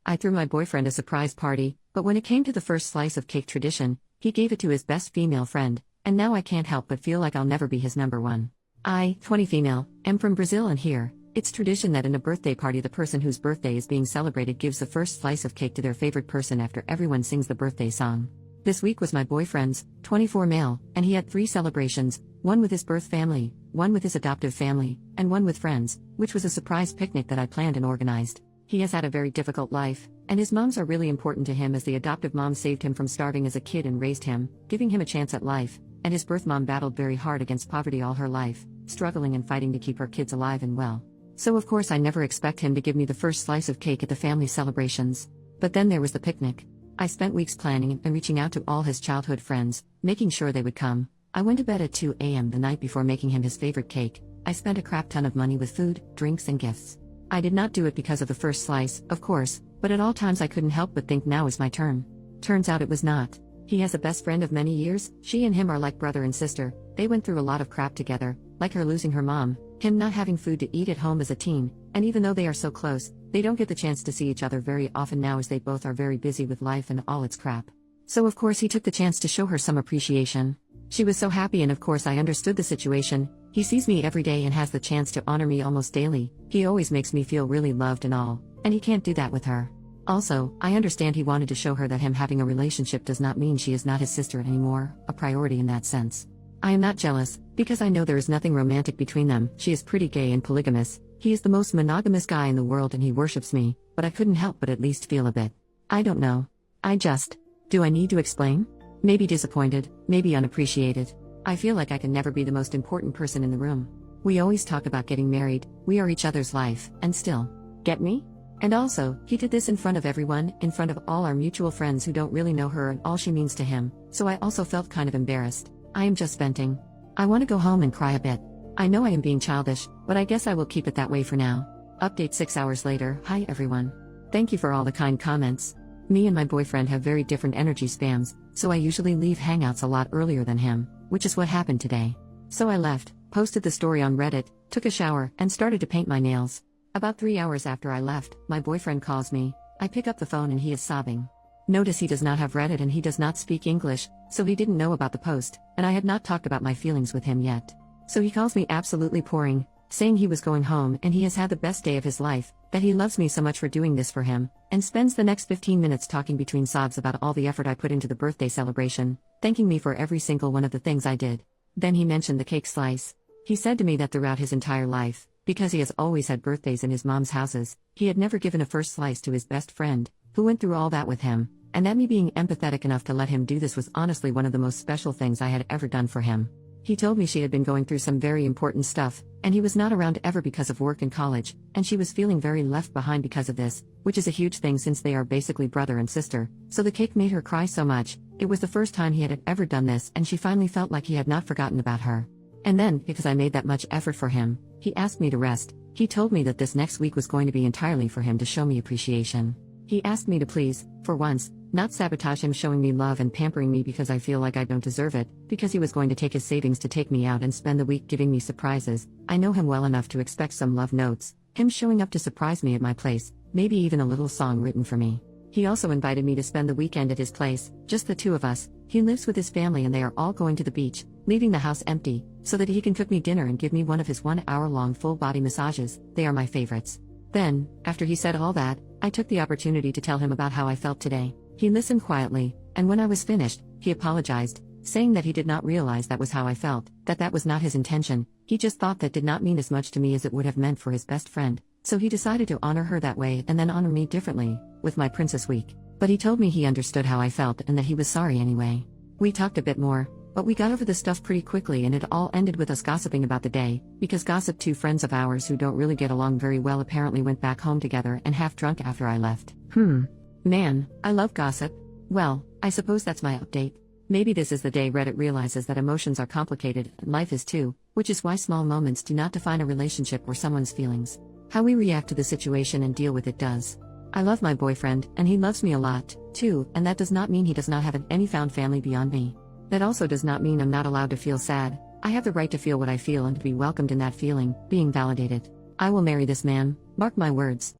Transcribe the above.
I threw my boyfriend a surprise party, but when it came to the first slice of cake tradition, he gave it to his best female friend, and now I can't help but feel like I'll never be his number one. I, 20 female, am from Brazil, and here, it's tradition that in a birthday party the person whose birthday is being celebrated gives the first slice of cake to their favorite person after everyone sings the birthday song. This week was my boyfriend's, 24 male, and he had 3 celebrations, one with his birth family, one with his adoptive family, and one with friends, which was a surprise picnic that I planned and organized. He has had a very difficult life, and his moms are really important to him, as the adoptive mom saved him from starving as a kid and raised him, giving him a chance at life, and his birth mom battled very hard against poverty all her life, struggling and fighting to keep her kids alive and well. So of course I never expect him to give me the first slice of cake at the family celebrations. But then there was the picnic. I spent weeks planning and reaching out to all his childhood friends, making sure they would come. I went to bed at 2 a.m. the night before making him his favorite cake. I spent a crap ton of money with food, drinks and gifts. I did not do it because of the first slice, of course, but at all times I couldn't help but think now is my turn. Turns out it was not. He has a best friend of many years, she and him are like brother and sister, they went through a lot of crap together, like her losing her mom, him not having food to eat at home as a teen, and even though they are so close, they don't get the chance to see each other very often now as they both are very busy with life and all its crap. So of course he took the chance to show her some appreciation. She was so happy, and of course I understood the situation. He sees me every day and has the chance to honor me almost daily. He always makes me feel really loved and all, and he can't do that with her. Also, I understand he wanted to show her that him having a relationship does not mean she is not his sister anymore, a priority in that sense. I am not jealous, because I know there is nothing romantic between them. She is pretty gay and polygamous. He is the most monogamous guy in the world and he worships me, but I couldn't help but at least feel a bit. I don't know. Do I need to explain? Maybe disappointed, maybe unappreciated. I feel like I can never be the most important person in the room. We always talk about getting married, we are each other's life, and still. Get me? And also, he did this in front of everyone, in front of all our mutual friends who don't really know her and all she means to him, so I also felt kind of embarrassed. I am just venting. I want to go home and cry a bit. I know I am being childish, but I guess I will keep it that way for now. Update 6 hours later. Hi everyone. Thank you for all the kind comments. Me and my boyfriend have very different energy spans, so I usually leave Hangouts a lot earlier than him, which is what happened today. So I left, posted the story on Reddit, took a shower, and started to paint my nails. About 3 hours after I left, my boyfriend calls me. I pick up the phone and he is sobbing. Notice he does not have Reddit and he does not speak English, so he didn't know about the post, and I had not talked about my feelings with him yet. So he calls me absolutely pouring, saying he was going home and he has had the best day of his life, that he loves me so much for doing this for him, and spends the next 15 minutes talking between sobs about all the effort I put into the birthday celebration, thanking me for every single one of the things I did. Then he mentioned the cake slice. He said to me that throughout his entire life, because he has always had birthdays in his mom's houses, he had never given a first slice to his best friend, who went through all that with him, and that me being empathetic enough to let him do this was honestly one of the most special things I had ever done for him. He told me she had been going through some very important stuff, and he was not around ever because of work and college, and she was feeling very left behind because of this, which is a huge thing since they are basically brother and sister, so the cake made her cry so much. It was the first time he had ever done this and she finally felt like he had not forgotten about her. And then, because I made that much effort for him, he asked me to rest. He told me that this next week was going to be entirely for him to show me appreciation. He asked me to please, for once, not sabotage him showing me love and pampering me because I feel like I don't deserve it, because he was going to take his savings to take me out and spend the week giving me surprises. I know him well enough to expect some love notes, him showing up to surprise me at my place, maybe even a little song written for me. He also invited me to spend the weekend at his place, just the two of us. He lives with his family and they are all going to the beach, leaving the house empty, so that he can cook me dinner and give me one of his 1-hour-long full-body massages. They are my favorites. Then, after he said all that, I took the opportunity to tell him about how I felt today. He listened quietly, and when I was finished, he apologized, saying that he did not realize that was how I felt, that was not his intention. He just thought that did not mean as much to me as it would have meant for his best friend, so he decided to honor her that way and then honor me differently, with my Princess Week. But he told me he understood how I felt and that he was sorry anyway. We talked a bit more, but we got over the stuff pretty quickly and it all ended with us gossiping about the day, because Gossip, 2 friends of ours who don't really get along very well, apparently went back home together and half drunk after I left. Man, I love gossip. Well, I suppose that's my update. Maybe this is the day Reddit realizes that emotions are complicated, and life is too, which is why small moments do not define a relationship or someone's feelings. How we react to the situation and deal with it does. I love my boyfriend, and he loves me a lot, too, and that does not mean he does not have any found family beyond me. That also does not mean I'm not allowed to feel sad. I have the right to feel what I feel and to be welcomed in that feeling, being validated. I will marry this man, mark my words.